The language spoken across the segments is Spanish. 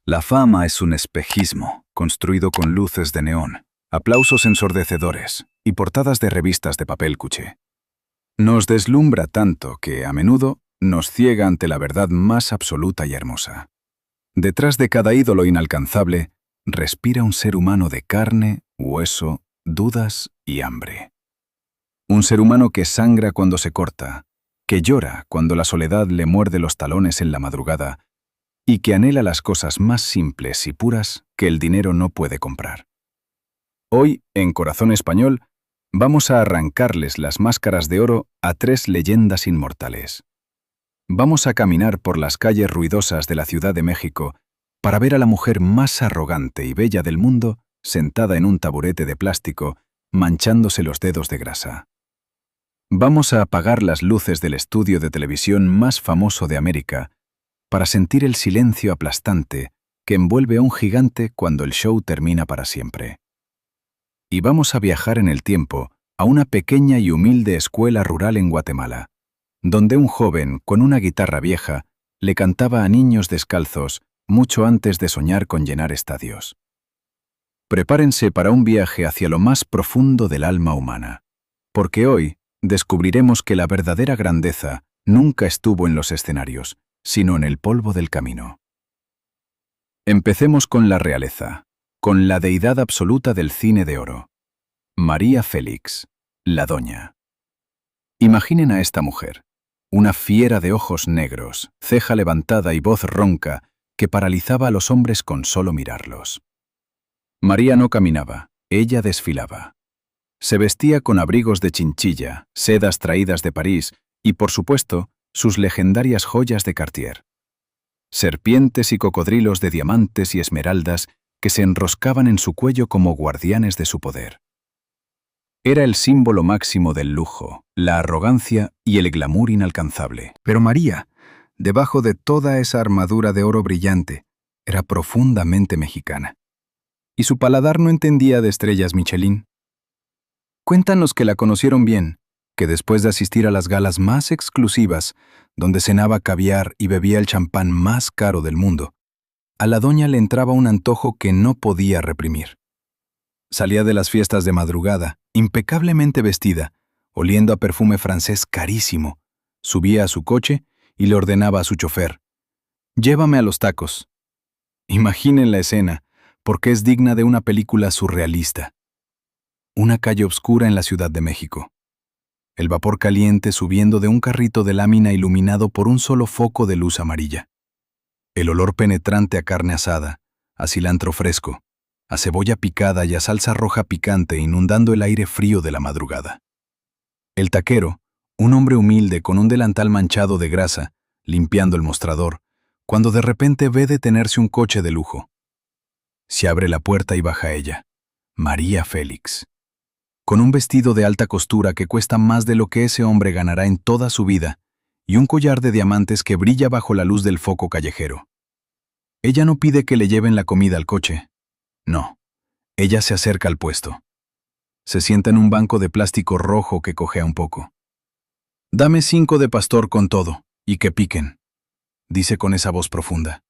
La fama es un espejismo, construido con luces de neón, aplausos ensordecedores y portadas de revistas de papel cuché. Nos deslumbra tanto que, a menudo, nos ciega ante la verdad más absoluta y hermosa. Detrás de cada ídolo inalcanzable, respira un ser humano de carne, hueso, dudas y hambre. Un ser humano que sangra cuando se corta, que llora cuando la soledad le muerde los talones en la madrugada y que anhela las cosas más simples y puras que el dinero no puede comprar. Hoy, en Corazón Español, vamos a arrancarles las máscaras de oro a tres leyendas inmortales. Vamos a caminar por las calles ruidosas de la Ciudad de México para ver a la mujer más arrogante y bella del mundo sentada en un taburete de plástico, manchándose los dedos de grasa. Vamos a apagar las luces del estudio de televisión más famoso de América para sentir el silencio aplastante que envuelve a un gigante cuando el show termina para siempre. Y vamos a viajar en el tiempo a una pequeña y humilde escuela rural en Guatemala, donde un joven con una guitarra vieja le cantaba a niños descalzos mucho antes de soñar con llenar estadios. Prepárense para un viaje hacia lo más profundo del alma humana, porque hoy descubriremos que la verdadera grandeza nunca estuvo en los escenarios, sino en el polvo del camino. Empecemos con la realeza, con la deidad absoluta del cine de oro, María Félix, la Doña. Imaginen a esta mujer, una fiera de ojos negros, ceja levantada y voz ronca que paralizaba a los hombres con solo mirarlos. María no caminaba, ella desfilaba. Se vestía con abrigos de chinchilla, sedas traídas de París y, por supuesto, sus legendarias joyas de Cartier. Serpientes y cocodrilos de diamantes y esmeraldas que se enroscaban en su cuello como guardianes de su poder. Era el símbolo máximo del lujo, la arrogancia y el glamour inalcanzable. Pero María, debajo de toda esa armadura de oro brillante, era profundamente mexicana. Y su paladar no entendía de estrellas Michelin. Cuéntanos que la conocieron bien, que después de asistir a las galas más exclusivas, donde cenaba caviar y bebía el champán más caro del mundo, a la doña le entraba un antojo que no podía reprimir. Salía de las fiestas de madrugada, impecablemente vestida, oliendo a perfume francés carísimo, subía a su coche y le ordenaba a su chofer: «Llévame a los tacos». Imaginen la escena, porque es digna de una película surrealista. Una calle oscura en la Ciudad de México. El vapor caliente subiendo de un carrito de lámina iluminado por un solo foco de luz amarilla. El olor penetrante a carne asada, a cilantro fresco, a cebolla picada y a salsa roja picante inundando el aire frío de la madrugada. El taquero, un hombre humilde con un delantal manchado de grasa, limpiando el mostrador, cuando de repente ve detenerse un coche de lujo. Se abre la puerta y baja ella, María Félix, con un vestido de alta costura que cuesta más de lo que ese hombre ganará en toda su vida, y un collar de diamantes que brilla bajo la luz del foco callejero. Ella no pide que le lleven la comida al coche. No, ella se acerca al puesto. Se sienta en un banco de plástico rojo que cojea un poco. «Dame 5 de pastor con todo, y que piquen», dice con esa voz profunda.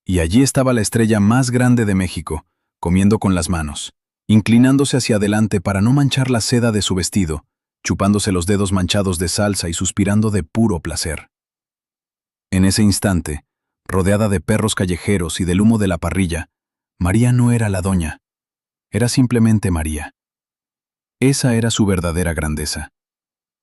Y allí estaba la estrella más grande de México, comiendo con las manos, inclinándose hacia adelante para no manchar la seda de su vestido, chupándose los dedos manchados de salsa y suspirando de puro placer. En ese instante, rodeada de perros callejeros y del humo de la parrilla, María no era la doña, era simplemente María. Esa era su verdadera grandeza.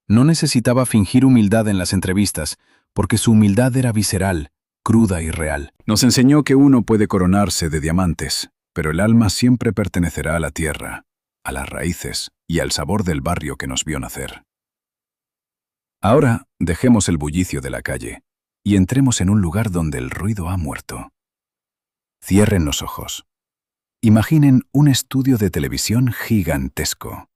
No necesitaba fingir humildad en las entrevistas, porque su humildad era visceral, cruda y real. Nos enseñó que uno puede coronarse de diamantes, pero el alma siempre pertenecerá a la tierra, a las raíces y al sabor del barrio que nos vio nacer. Ahora dejemos el bullicio de la calle y entremos en un lugar donde el ruido ha muerto. Cierren los ojos. Imaginen un estudio de televisión gigantesco.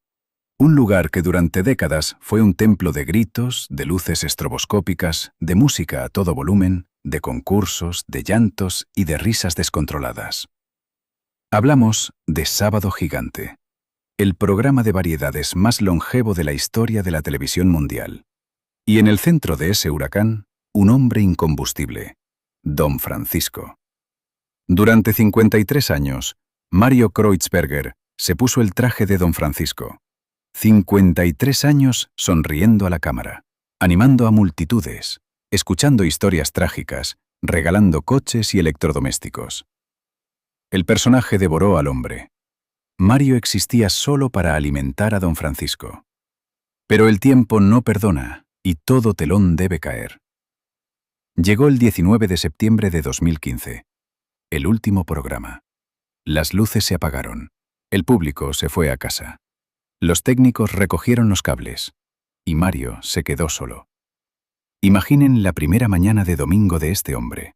Un lugar que durante décadas fue un templo de gritos, de luces estroboscópicas, de música a todo volumen, de concursos, de llantos y de risas descontroladas. Hablamos de Sábado Gigante, el programa de variedades más longevo de la historia de la televisión mundial. Y en el centro de ese huracán, un hombre incombustible, Don Francisco. Durante 53 años, Mario Kreutzberger se puso el traje de Don Francisco. 53 años sonriendo a la cámara, animando a multitudes, escuchando historias trágicas, regalando coches y electrodomésticos. El personaje devoró al hombre. Mario existía solo para alimentar a Don Francisco. Pero el tiempo no perdona y todo telón debe caer. Llegó el 19 de septiembre de 2015. El último programa. Las luces se apagaron. El público se fue a casa. Los técnicos recogieron los cables. Y Mario se quedó solo. Imaginen la primera mañana de domingo de este hombre.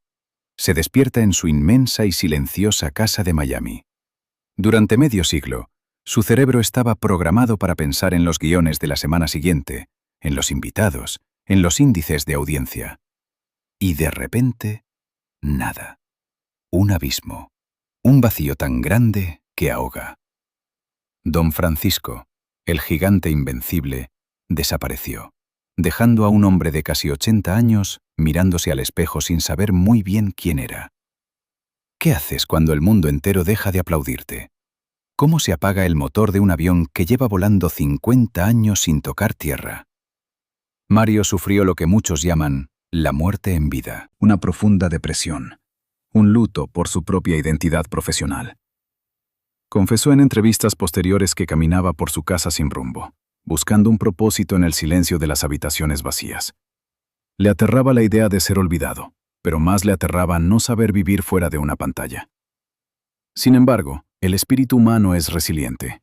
Se despierta en su inmensa y silenciosa casa de Miami. Durante medio siglo, su cerebro estaba programado para pensar en los guiones de la semana siguiente, en los invitados, en los índices de audiencia. Y de repente, nada. Un abismo. Un vacío tan grande que ahoga. Don Francisco, el gigante invencible, desapareció, dejando a un hombre de casi 80 años mirándose al espejo sin saber muy bien quién era. ¿Qué haces cuando el mundo entero deja de aplaudirte? ¿Cómo se apaga el motor de un avión que lleva volando 50 años sin tocar tierra? Mario sufrió lo que muchos llaman la muerte en vida, una profunda depresión, un luto por su propia identidad profesional. Confesó en entrevistas posteriores que caminaba por su casa sin rumbo, buscando un propósito en el silencio de las habitaciones vacías. Le aterraba la idea de ser olvidado, pero más le aterraba no saber vivir fuera de una pantalla. Sin embargo, el espíritu humano es resiliente.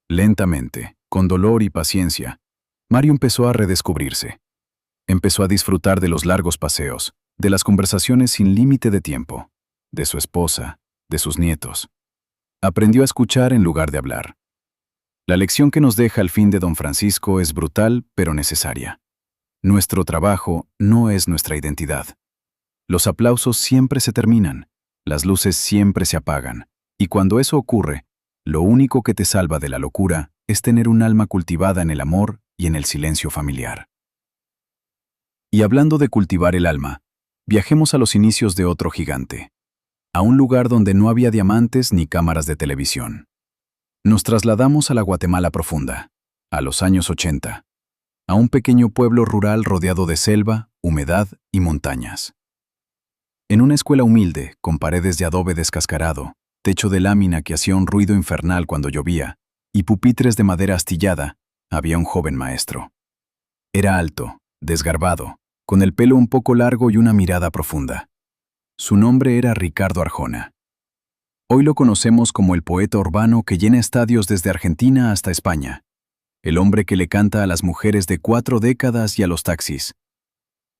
Lentamente, con dolor y paciencia, Mario empezó a redescubrirse. Empezó a disfrutar de los largos paseos, de las conversaciones sin límite de tiempo, de su esposa, de sus nietos. Aprendió a escuchar en lugar de hablar. La lección que nos deja el fin de Don Francisco es brutal, pero necesaria. Nuestro trabajo no es nuestra identidad. Los aplausos siempre se terminan, las luces siempre se apagan, y cuando eso ocurre, lo único que te salva de la locura es tener un alma cultivada en el amor y en el silencio familiar. Y hablando de cultivar el alma, viajemos a los inicios de otro gigante, a un lugar donde no había diamantes ni cámaras de televisión. Nos trasladamos a la Guatemala profunda, a los años 80, a un pequeño pueblo rural rodeado de selva, humedad y montañas. En una escuela humilde, con paredes de adobe descascarado, techo de lámina que hacía un ruido infernal cuando llovía, y pupitres de madera astillada, había un joven maestro. Era alto, desgarbado, con el pelo un poco largo y una mirada profunda. Su nombre era Ricardo Arjona. Hoy lo conocemos como el poeta urbano que llena estadios desde Argentina hasta España, el hombre que le canta a las mujeres de 4 décadas y a los taxis.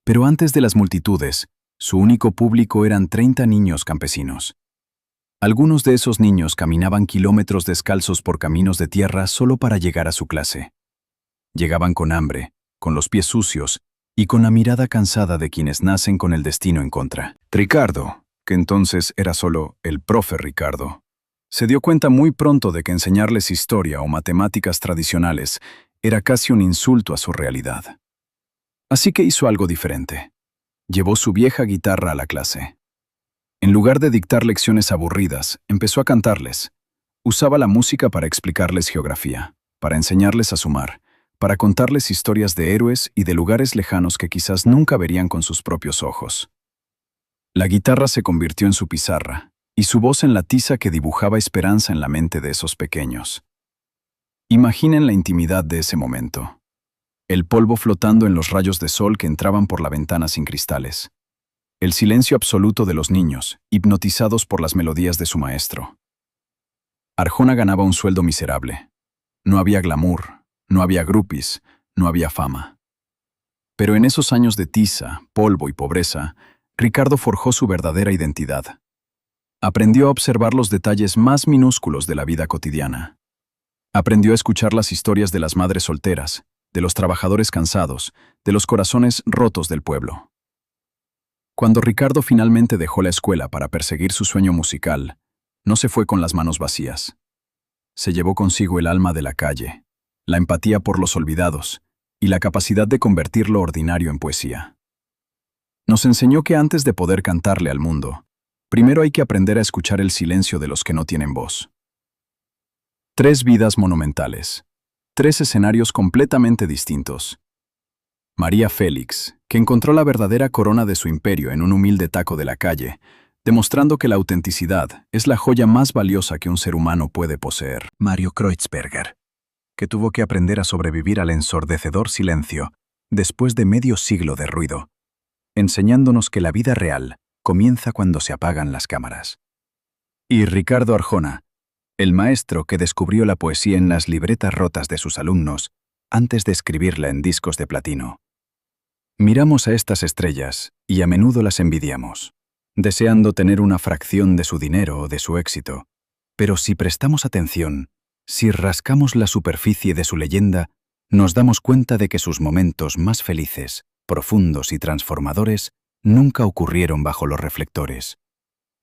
Pero antes de las multitudes, su único público eran 30 niños campesinos. Algunos de esos niños caminaban kilómetros descalzos por caminos de tierra solo para llegar a su clase. Llegaban con hambre, con los pies sucios y con la mirada cansada de quienes nacen con el destino en contra. Ricardo, que entonces era solo el profe Ricardo, se dio cuenta muy pronto de que enseñarles historia o matemáticas tradicionales era casi un insulto a su realidad. Así que hizo algo diferente. Llevó su vieja guitarra a la clase. En lugar de dictar lecciones aburridas, empezó a cantarles. Usaba la música para explicarles geografía, para enseñarles a sumar, para contarles historias de héroes y de lugares lejanos que quizás nunca verían con sus propios ojos. La guitarra se convirtió en su pizarra, y su voz en la tiza que dibujaba esperanza en la mente de esos pequeños. Imaginen la intimidad de ese momento. El polvo flotando en los rayos de sol que entraban por la ventana sin cristales. El silencio absoluto de los niños, hipnotizados por las melodías de su maestro. Arjona ganaba un sueldo miserable. No había glamour, no había groupies, no había fama. Pero en esos años de tiza, polvo y pobreza, Ricardo forjó su verdadera identidad. Aprendió a observar los detalles más minúsculos de la vida cotidiana. Aprendió a escuchar las historias de las madres solteras, de los trabajadores cansados, de los corazones rotos del pueblo. Cuando Ricardo finalmente dejó la escuela para perseguir su sueño musical, no se fue con las manos vacías. Se llevó consigo el alma de la calle, la empatía por los olvidados y la capacidad de convertir lo ordinario en poesía. Nos enseñó que antes de poder cantarle al mundo, Primero hay que aprender a escuchar el silencio de los que no tienen voz. 3 vidas monumentales. 3 escenarios completamente distintos. María Félix, que encontró la verdadera corona de su imperio en un humilde taco de la calle, demostrando que la autenticidad es la joya más valiosa que un ser humano puede poseer. Mario Kreutzberger, que tuvo que aprender a sobrevivir al ensordecedor silencio después de medio siglo de ruido, enseñándonos que la vida real comienza cuando se apagan las cámaras. Y Ricardo Arjona, el maestro que descubrió la poesía en las libretas rotas de sus alumnos antes de escribirla en discos de platino. Miramos a estas estrellas y a menudo las envidiamos, deseando tener una fracción de su dinero o de su éxito. Pero si prestamos atención, si rascamos la superficie de su leyenda, nos damos cuenta de que sus momentos más felices, profundos y transformadores nunca ocurrieron bajo los reflectores.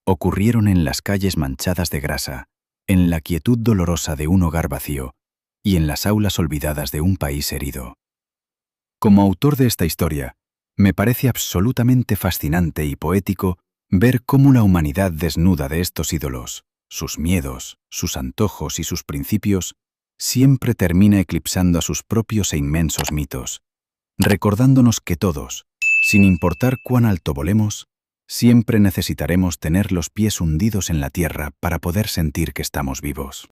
Ocurrieron en las calles manchadas de grasa, en la quietud dolorosa de un hogar vacío y en las aulas olvidadas de un país herido. Como autor de esta historia, me parece absolutamente fascinante y poético ver cómo la humanidad desnuda de estos ídolos, sus miedos, sus antojos y sus principios, siempre termina eclipsando a sus propios e inmensos mitos, recordándonos que todos, sin importar cuán alto volemos, siempre necesitaremos tener los pies hundidos en la tierra para poder sentir que estamos vivos.